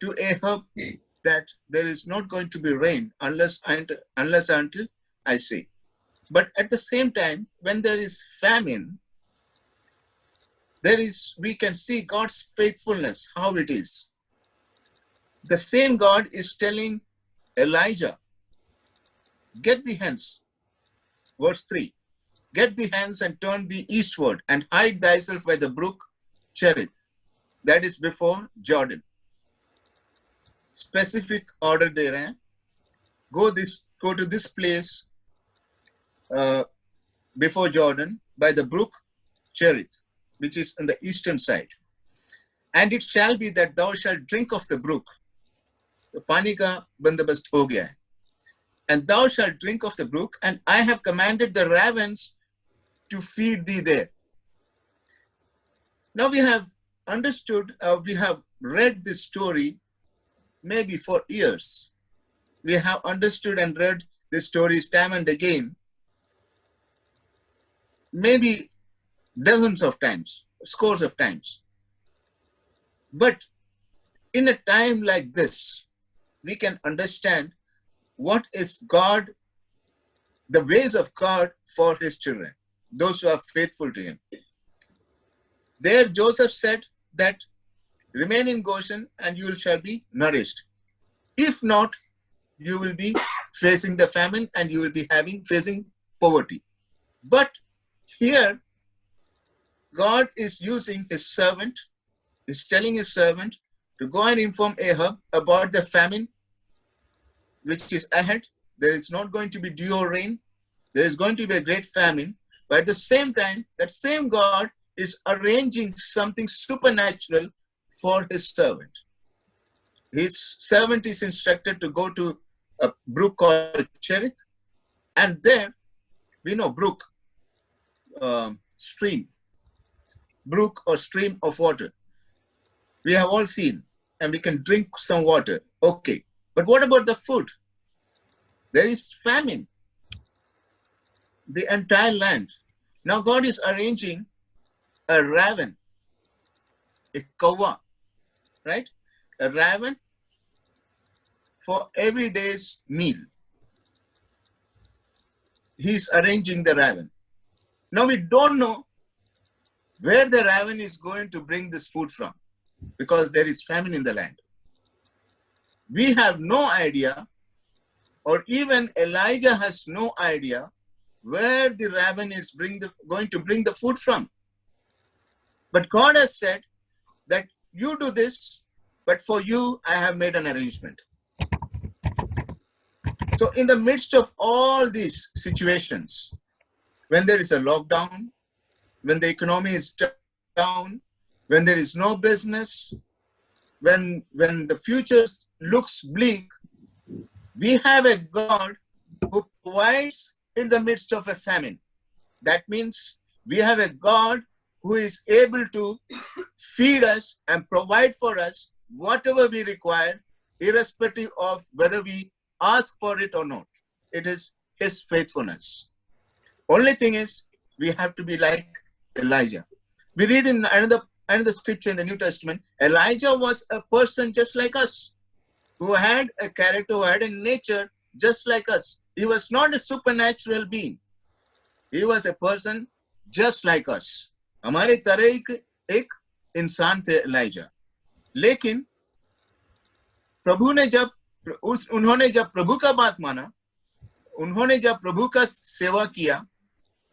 to Ahab that there is not going to be rain unless until I say. But at the same time, when there is famine, we can see God's faithfulness, how it is. The same God is telling Elijah, get the hands, verse 3, get the hands and turn thee eastward and hide thyself by the brook Cherith, that is before Jordan. Specific order there. Go to this place before Jordan by the brook Cherith, which is on the eastern side. And it shall be that thou shalt drink of the brook. The pani ka bandobast ho gaya hai. And thou shalt drink of the brook, and I have commanded the ravens to feed thee there. Now we have understood, we have read this story maybe for years. We have understood and read these stories time and again, maybe dozens of times, scores of times. But in a time like this, we can understand what is God, the ways of God for his children, those who are faithful to him. There Joseph said that remain in Goshen and you shall be nourished. If not, you will be facing the famine and you will be facing poverty. But here, God is using his servant, is telling his servant to go and inform Ahab about the famine which is ahead. There is not going to be dew or rain. There is going to be a great famine. But at the same time, that same God is arranging something supernatural for his servant. His servant is instructed to go to a brook called Cherith. And there, we know brook, stream, brook or stream of water. We have all seen, and we can drink some water. Okay. But what about the food? There is famine. The entire land. Now God is arranging a raven, a kawa, right? A raven for every day's meal. He's arranging the raven. Now we don't know where the raven is going to bring this food from because there is famine in the land. We have no idea, or even Elijah has no idea where the raven is going to bring the food from. But God has said that you do this, but for you, I have made an arrangement. So in the midst of all these situations, when there is a lockdown, when the economy is down, when there is no business, when the future looks bleak, we have a God who provides in the midst of a famine. That means we have a God who is able to feed us and provide for us whatever we require, irrespective of whether we ask for it or not. It is his faithfulness. Only thing is, we have to be like Elijah. We read in another scripture in the New Testament, Elijah was a person just like us, who had a character, who had a nature just like us. He was not a supernatural being. He was a person just like us. हमारे तरह एक इंसान थे ELISA. लेकिन प्रभु ने उन्होंने जब प्रभु का बात माना, उन्होंने जब प्रभु का सेवा किया,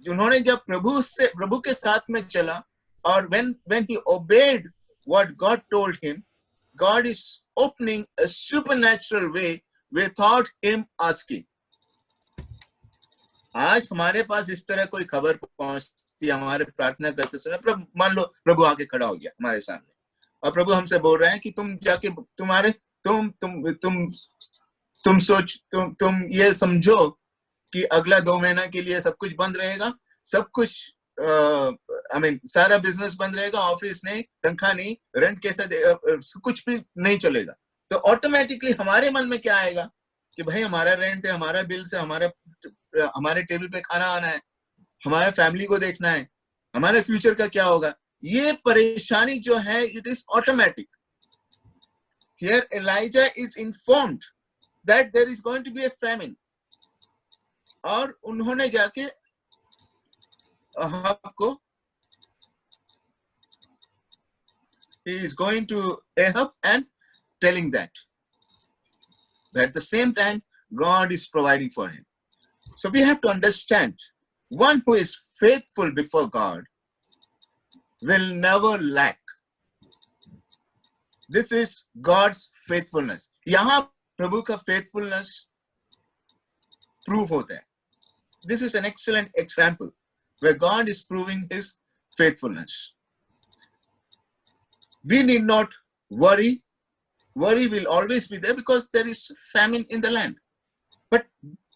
उन्होंने जब प्रभु के साथ में चला, और when he obeyed what God told him, God is opening a supernatural way without him asking. आज हमारे पास इस तरह कोई खबर पहुंचती है, हमारे प्रार्थना करते समय मान लो प्रभु आके खड़ा हो गया हमारे सामने और प्रभु हमसे बोल रहे हैं कि तुम जाके तुम ये समझो कि अगला 2 महीना के लिए सब कुछ बंद रहेगा, सब कुछ सारा बिजनेस बंद रहेगा, ऑफिस नहीं, तनख्वाह नहीं, रेंट कैसा कुछ भी नहीं चलेगा. तो ऑटोमेटिकली हमारे मन में क्या आएगा कि भाई हमारा रेंट है, हमारा बिल से हमारे टेबल पे खाना आना है, हमारे फैमिली को देखना है, हमारे फ्यूचर का क्या होगा. ये परेशानी जो है, it is automatic. Here Elijah is informed that there is going to be a famine. और उन्होंने जाके अहाब को, he is going to Ahab and telling that. But at the same time, God is providing for him. So we have to understand, one who is faithful before God will never lack. This is God's faithfulness. यहाँ प्रभु का faithfulness prove होता है. This is an excellent example where God is proving his faithfulness. We need not worry. Worry will always be there because there is famine in the land. But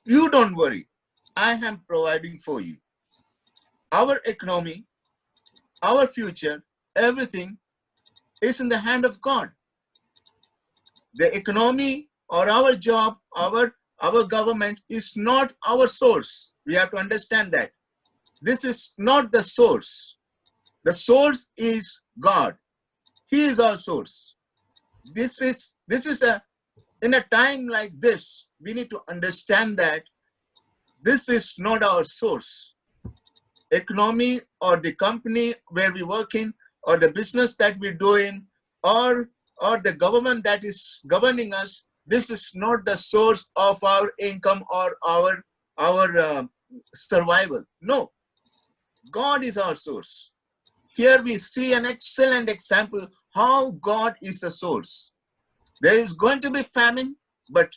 you don't worry. I am providing for you. Our economy, our future, everything is in the hand of God. The economy or our job, our government is not our source. We have to understand that. This is not the source. The source is God. He is our source. This is in a time like this, we need to understand that this is not our source. Economy or the company where we work in, or the business that we do in, or the government that is governing us, this is not the source of our income or our survival. No, God is our source. Here we see an excellent example how God is the source. There is going to be famine, but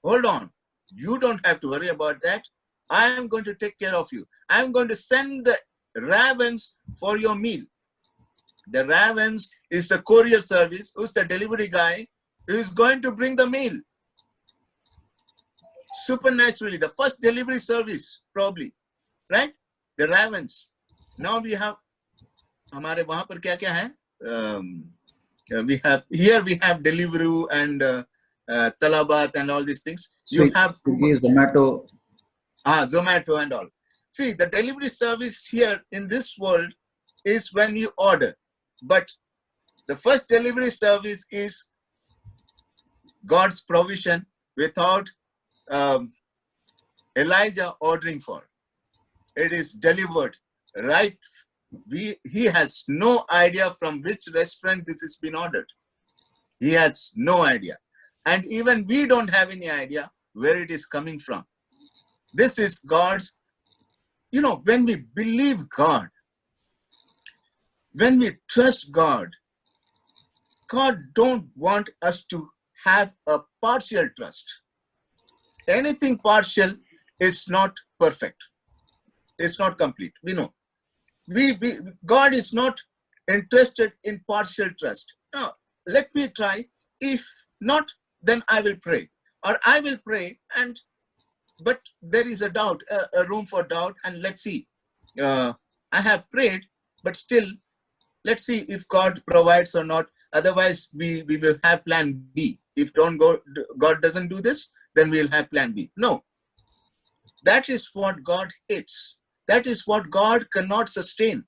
hold on. You don't have to worry about that. I am going to take care of you. I am going to send the ravens for your meal. The ravens is the courier service, who's the delivery guy, who is going to bring the meal. Supernaturally, the first delivery service, probably, right? The ravens. Now we have, हमारे वहाँ पर क्या क्या है? We have Deliveroo and Talabat and all these things. You have Zomato. Zomato and all. See, the delivery service here in this world is when you order. But the first delivery service is God's provision without Elijah ordering for. It is delivered right. He has no idea from which restaurant this has been ordered. He has no idea. And even we don't have any idea where it is coming from. This is God's, when we believe God, when we trust God, God don't want us to have a partial trust. Anything partial is not perfect. It's not complete. We know. God is not interested in partial trust. Now, let me try. If not, then I will pray. Or I will pray, but there is a doubt, a room for doubt, and let's see. I have prayed, but still, let's see if God provides or not. Otherwise, we will have plan B. If God doesn't do this, then we'll have plan B. No. That is what God hates. That is what God cannot sustain.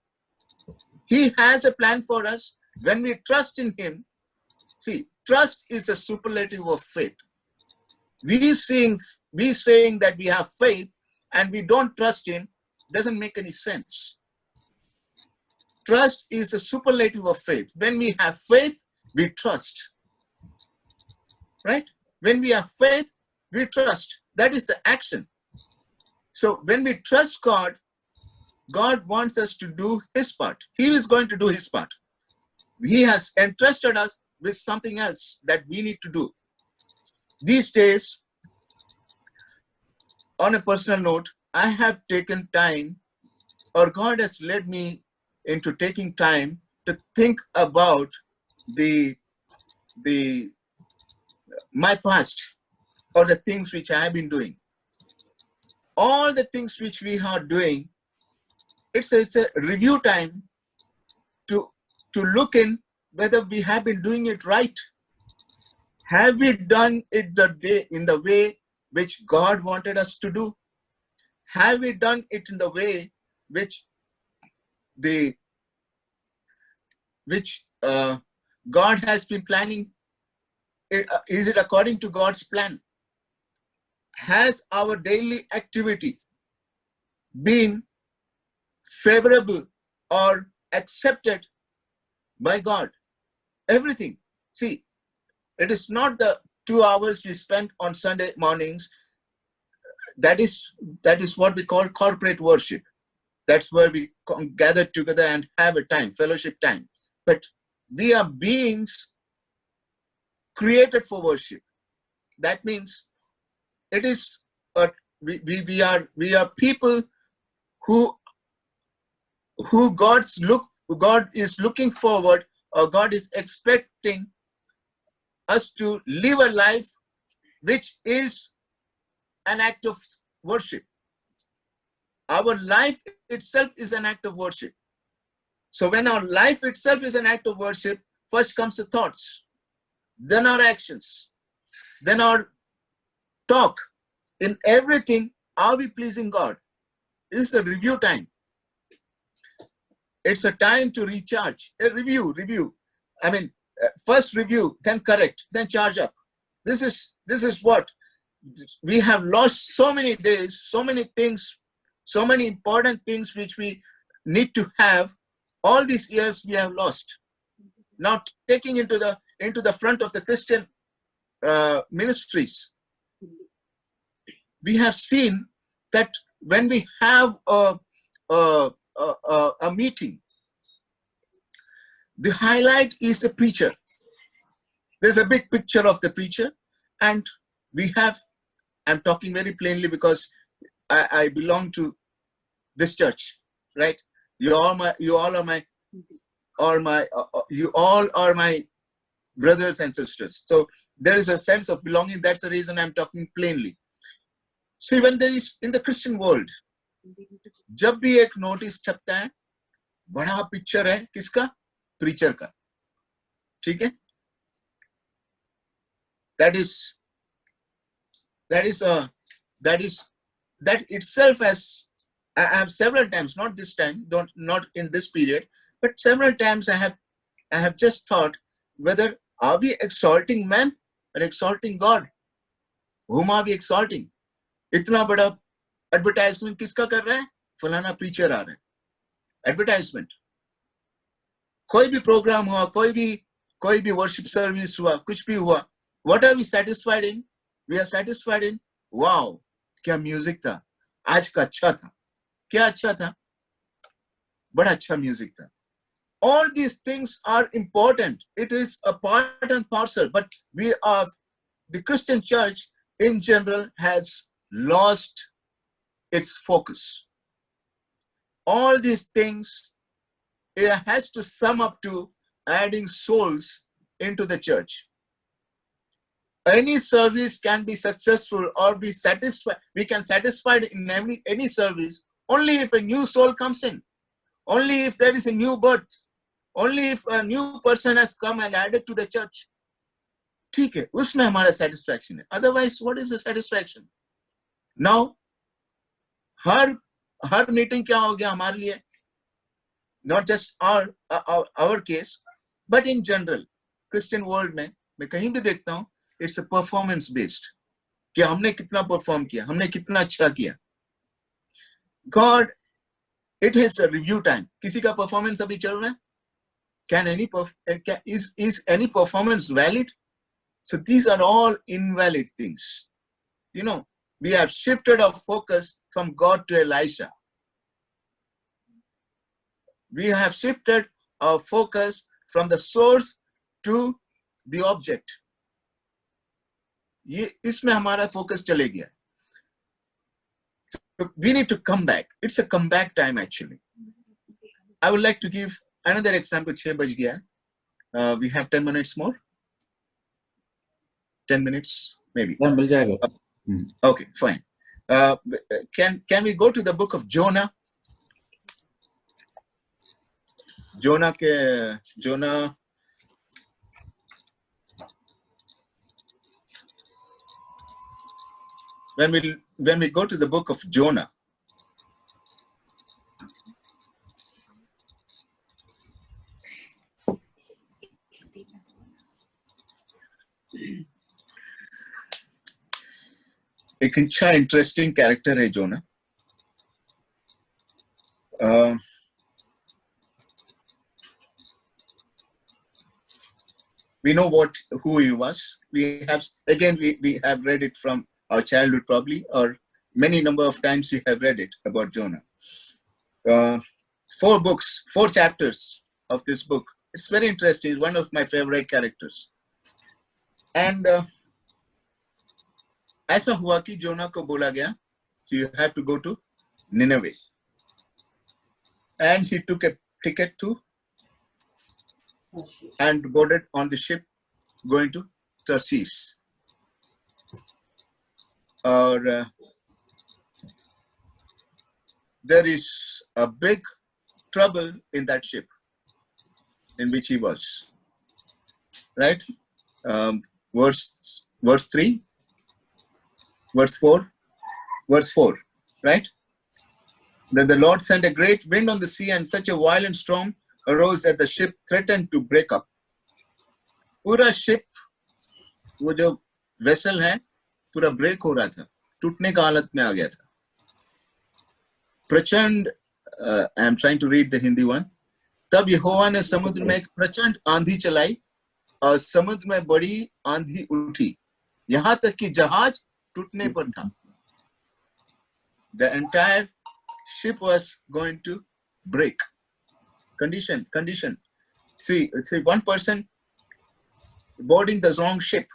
He has a plan for us. When we trust in him, see, trust is the superlative of faith. We saying that we have faith and we don't trust him doesn't make any sense. Trust is the superlative of faith. When we have faith, we trust. Right? When we have faith, we trust. That is the action. So when we trust God, God wants us to do his part. He is going to do his part. He has entrusted us with something else that we need to do. These days, on a personal note, I have taken time, or God has led me into taking time to think about my past, or the things which I have been doing. All the things which we are doing, it's a review time to look in whether we have been doing it right. Have we done it in the way which God wanted us to do? Have we done it in the way which God has been planning? is it according to God's plan? Has our daily activity been favorable or accepted by God? Everything. See, it is not the 2 hours we spend on Sunday mornings. That is what we call corporate worship. That's where we gather together and have a time, fellowship time. But we are beings created for worship. That means it is we are people who God is looking forward, or God is expecting us to live a life which is an act of worship. Our life itself is an act of worship. So when our life itself is an act of worship, first comes the thoughts, then our actions, then our talk. In everything, are we pleasing God? This is a review time. It's a time to recharge. A review. I mean, first review, then correct, then charge up. This is what we have lost. So many days, so many things, so many important things which we need to have. All these years we have lost. Now taking into the front of the Christian ministries, we have seen that when we have a meeting, the highlight is the preacher. There's a big picture of the preacher, and we have, I'm talking very plainly because I belong to this church, right? You all are my brothers and sisters. So there is a sense of belonging. That's the reason I'm talking plainly. See, when there is in the Christian world, जब भी एक notice छपता है, बड़ा picture है किसका? Preacher का. ठीक है? That itself has, I have several times, not this time, not in this period, but several times I have just thought, whether are we exalting man or exalting God? Whom are we exalting? इतना बड़ा advertisement किसका कर रहा है? फलाना preacher आ रहा है. Advertisement. कोई भी प्रोग्राम हुआ, कोई भी वर्शिप सर्विस हुआ, कुछ भी हुआ, what are we satisfied in? We are satisfied in, wow, क्या म्यूजिक था, आज का अच्छा था. क्या अच्छा था? बड़ा अच्छा म्यूजिक था. All these things are important. It is a part and parcel, but the Christian church in general has lost its focus. All these things, it has to sum up to adding souls into the church. Any service can be successful or be satisfied. We can satisfy in any service only if a new soul comes in, only if there is a new birth, only if a new person has come and added to the church. ठीक है, उसमें हमारा satisfaction है. Otherwise, what is the satisfaction? Now, her meeting क्या हो गया हमारे लिए? Not just our case, but in general, Christian world में मैं कहीं भी देखता हूँ, it's a performance based. कि हमने कितना perform किया, हमने कितना अच्छा किया. God, it is a review time. किसी का performance अभी चल रहा है? Is any performance valid? So these are all invalid things. You know, we have shifted our focus from God to Elisha. We have shifted our focus from the source to the object. इसमें हमारा focus चले गया. So we need to come back. It's a comeback time actually. I would like to give another example. 6 बज गया. We have 10 minutes more. 10 minutes maybe. मिल जाएगा. Okay, fine. Can we go to the book of Jonah? Jonah. When we go to the book of Jonah, एक अच्छा interesting character है जोना. We know who he was. We have read it from our childhood probably, or many number of times we have read it about Jonah. 4 chapters of this book. It's very interesting. It's one of my favorite characters. And ऐसा हुआ कि जोना को बोला गया कि you have to go to Nineveh. And he took a ticket and boarded on the ship going to Tarshish. Or there is a big trouble in that ship in which he was. Right? Verse 3, verse 4, right? Then the Lord sent a great wind on the sea, and such a violent storm arose that the ship threatened to break up. पूरा ship, वो जो vessel है, पूरा break हो रहा था, टूटने का हालत में आ गया था. प्रचंड, I am trying to read the Hindi one. तब यहोवा ने समुद्र में एक प्रचंड आंधी चलाई और समुद्र में बड़ी आंधी उठी, यहाँ तक कि जहाज टूटने पर था. The entire ship was going to break. Condition. See, one person boarding the wrong ship.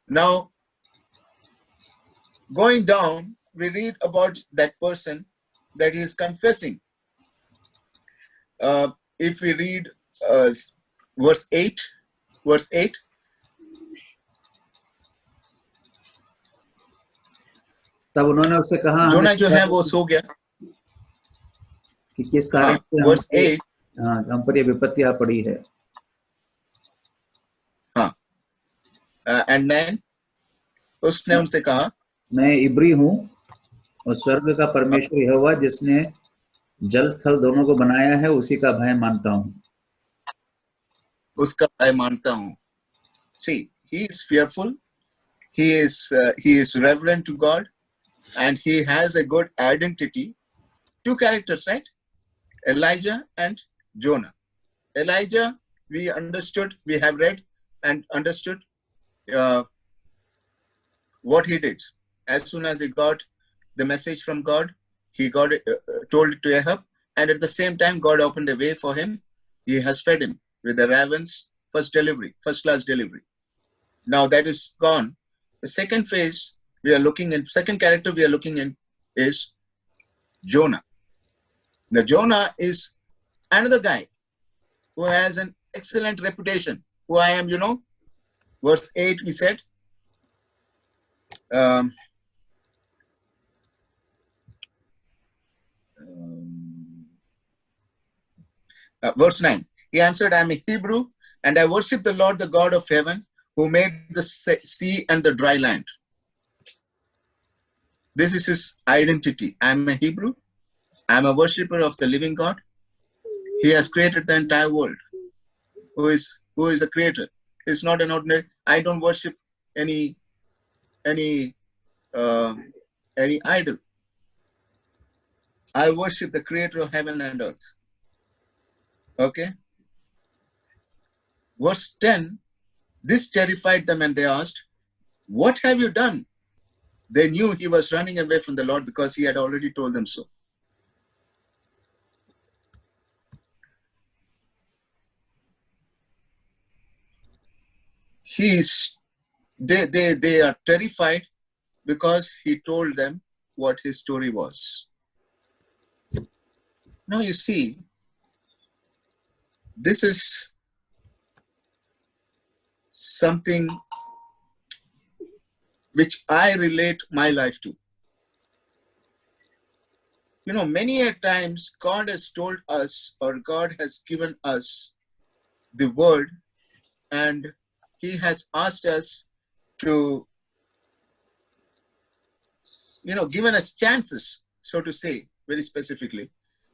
Now, going down, we read about that person that he is confessing. If we read verse 8, तब उन्होंने उससे कहा, जोना जो है वो सो गया कि किस कारण से verse 8, हम पर ये विपत्ति आ पड़ी है. हाँ, and then उसने उनसे कहा, मैं इब्री हूँ और स्वर्ग का परमेश्वर यहोवा जिसने जल स्थल दोनों को बनाया है उसी का भय मानता हूँ. उसका भय मानता हूँ. See, he is fearful, he is reverent to God, and he has a good identity. 2 characters, right? Elijah and Jonah. Elijah, we have read and understood what he did. As soon as he got the message from God, he told it to Ahab, and at the same time, God opened a way for him. He has fed him with the ravens, first class delivery. Now that is gone. The second character we are looking in is Jonah. Now Jonah is another guy who has an excellent reputation. Who I am, verse 8 we said. Verse 9, he answered, I am a Hebrew, and I worship the Lord, the God of heaven, who made the sea and the dry land. This is his identity. I am a Hebrew. I am a worshipper of the living God. He has created the entire world. Who is a creator? It's not an ordinary. I don't worship any idol. I worship the creator of heaven and earth. Okay. Verse 10, this terrified them and they asked, what have you done? They knew he was running away from the Lord because he had already told them so. They are terrified because he told them what his story was. Now you see, this is something which I relate my life to. Many a times God has told us, or God has given us the word, and he has asked us to, given us chances, so to say, very specifically,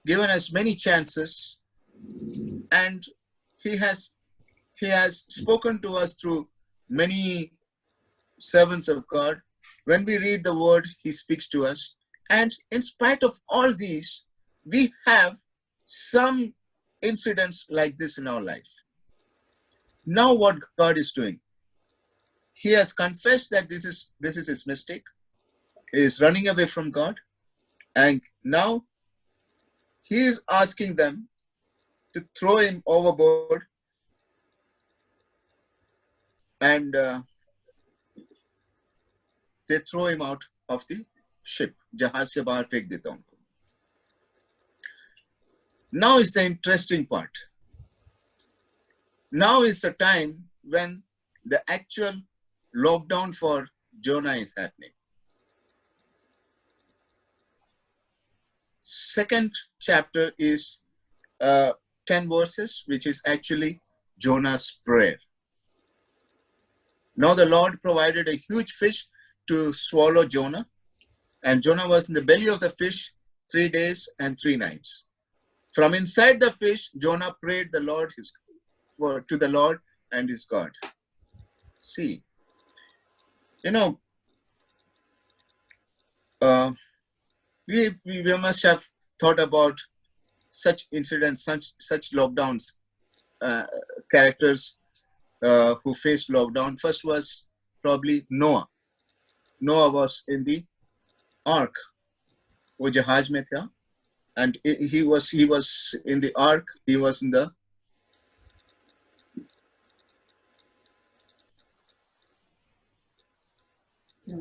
given us many chances, and he has spoken to us through many servants of God. When we read the word, he speaks to us. And in spite of all these, we have some incidents like this in our life. Now what God is doing, he has confessed that this is his mistake. He is running away from God. And now he is asking them to throw him overboard. And they throw him out of the ship. Jahaz se bahar fek deta unko. Now is the interesting part. Now is the time when the actual lockdown for Jonah is happening. Second chapter is 10 verses, which is actually Jonah's prayer. Now the Lord provided a huge fish to swallow Jonah, and Jonah was in the belly of the fish 3 days and 3 nights. From inside the fish, Jonah prayed to the Lord and his God. See, we must have thought about such incidents, such lockdowns, characters who faced lockdown. First was probably Noah. Noah was in the ark. वो जहाज में था, and he was in the ark. He was in the I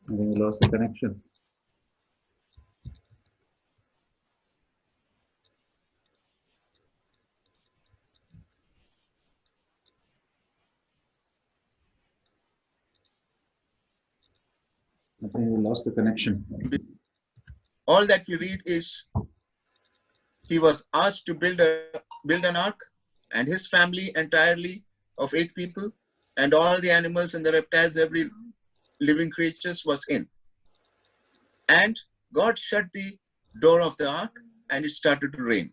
think we lost the connection. I think we lost the connection. all that we read is he was asked to build an ark, and his family entirely of 8 people, and all the animals and the reptiles, every living creatures was in. And God shut the door of the ark, and it started to rain.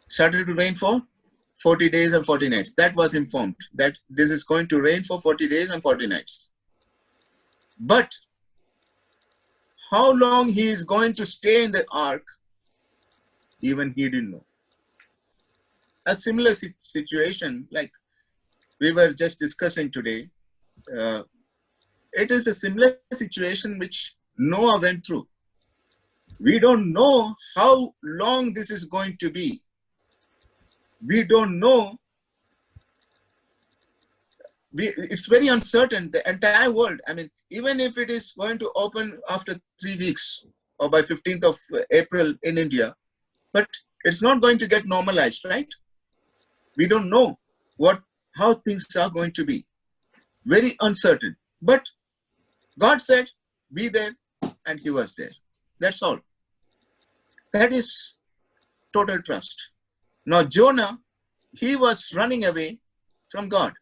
Started to rain for 40 days and 40 nights. That was informed that this is going to rain for 40 days and 40 nights. But how long he is going to stay in the ark, even he didn't know. A similar situation, like we were just discussing today, it is a similar situation which Noah went through. We don't know how long this is going to be. We don't know. It's very uncertain, the entire world. I mean, even if it is going to open after 3 weeks or by 15th of April in India, but it's not going to get normalized, right? We don't know how things are going to be. Very uncertain. But God said, be there, and he was there. That's all. That is total trust. Now Jonah, he was running away from God.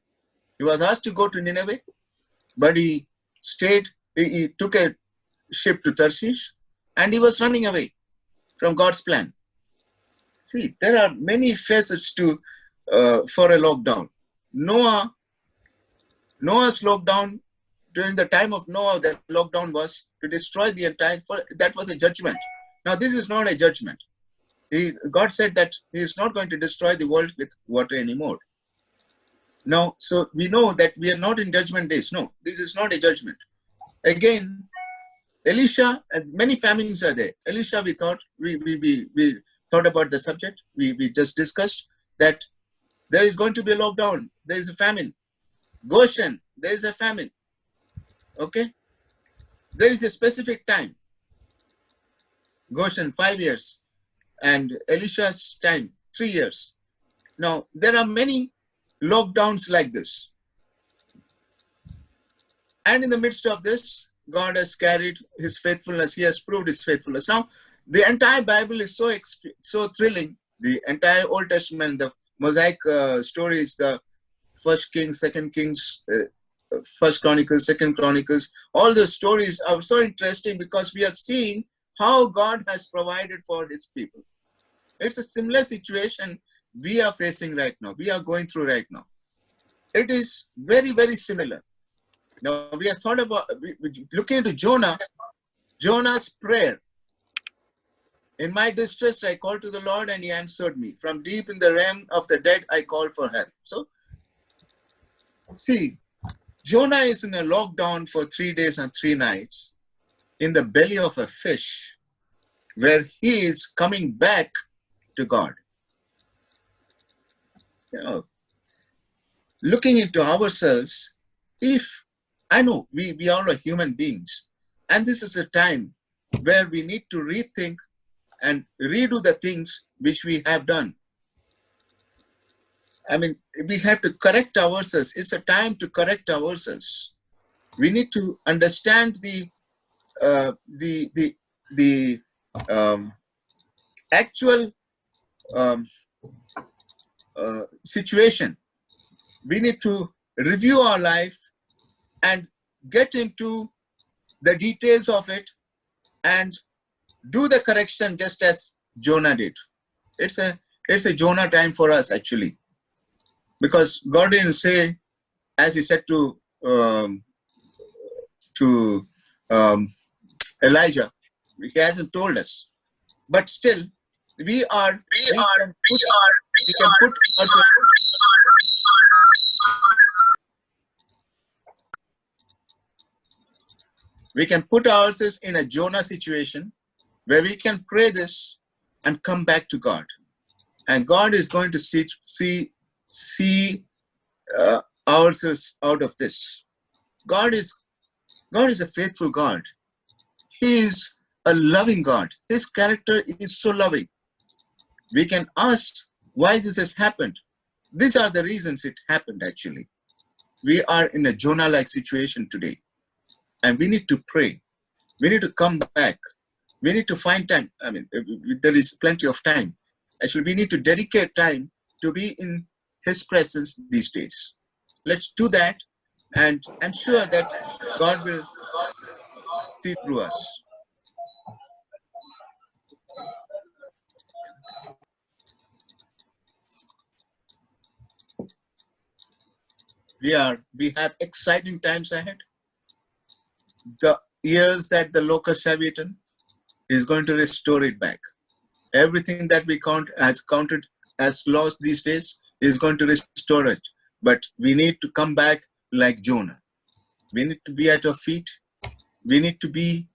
He was asked to go to Nineveh, but he stayed, he took a ship to Tarshish, and he was running away from God's plan. See, there are many facets to for a lockdown. Noah's lockdown, during the time of Noah, the lockdown was to destroy the entire, that was a judgment. Now this is not a judgment. God said that he is not going to destroy the world with water anymore. Now, so we know that we are not in judgment days. No, this is not a judgment. Again, Elisha, and many famines are there. Elisha, we thought, we thought about the subject. We just discussed that there is going to be a lockdown. There is a famine. Goshen, there is a famine. Okay? There is a specific time. Goshen, 5 years. And Elisha's time, 3 years. Now, there are many lockdowns like this. And in the midst of this, God has carried his faithfulness. He has proved his faithfulness. Now, the entire Bible is so thrilling. The entire Old Testament, the Mosaic stories, the First Kings, Second Kings, First Chronicles, Second Chronicles, all the stories are so interesting because we are seeing how God has provided for his people. It's a similar situation we are facing right now. We are going through right now. It is very, very similar. Now we have thought about looking into Jonah, Jonah's prayer. In my distress, I called to the Lord and he answered me. From deep in the realm of the dead, I called for help. So, see, Jonah is in a lockdown for 3 days and 3 nights in the belly of a fish where he is coming back to God. You know, looking into ourselves, if I know we all are human beings, and this is a time where we need to rethink and redo the things which we have done. I mean, we have to correct ourselves. It's a time to correct ourselves. We need to understand the actual situation. We need to review our life and get into the details of it and do the correction just as Jonah did. It's a Jonah time for us actually, because God didn't say, as he said to Elijah, he hasn't told us, but still we can put ourselves in a Jonah situation where we can pray this and come back to God, and God is going to see ourselves out of this. God is a faithful God. He is a loving God. His character is so loving. We can ask why this has happened. These are the reasons it happened actually. We are in a Jonah-like situation today, and we need to pray. We need to come back. We need to find time. I mean, there is plenty of time. Actually, we need to dedicate time to be in His presence these days. Let's do that, and I'm sure that God will see through us. We have exciting times ahead. The years that the locusts have eaten is going to restore it back. Everything that we counted as lost these days is going to restore it. But we need to come back like Jonah. We need to be at our feet. We need to be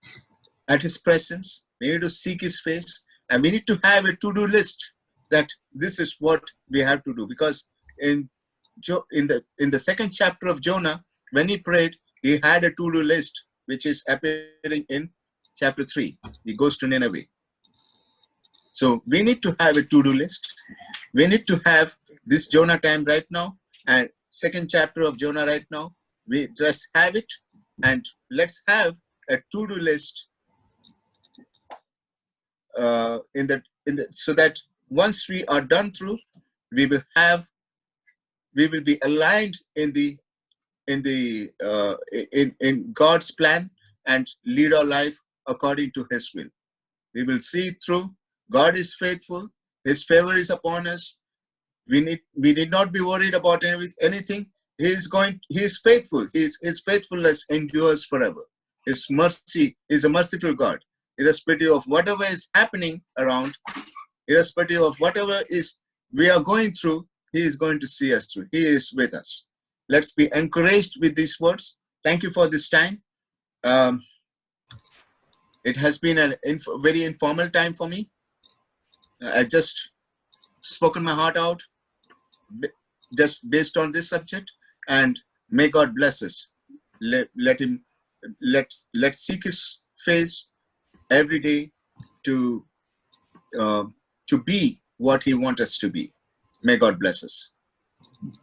at His presence. We need to seek His face. And we need to have a to-do list that this is what we have to do. Because in the second chapter of Jonah, when he prayed, he had a to-do list, which is appearing in chapter 3. He goes to Nineveh. So we need to have a to-do list. We need to have this Jonah time right now, and second chapter of Jonah right now. We just have it, and let's have a to-do list so that once we are done through, we will be aligned in God's plan and lead our life according to His will. We will see through. God is faithful. His favor is upon us. We need not be worried about anything. He is faithful. His faithfulness endures forever. His mercy is a merciful God. Irrespective of whatever is happening around, irrespective of whatever we are going through, He is going to see us through. He is with us. Let's be encouraged with these words. Thank you for this time. It has been a very informal time for me. I just spoken my heart out just based on this subject, and may God bless us. Let's seek His face every day to be what He wants us to be. May God bless us. Thank you.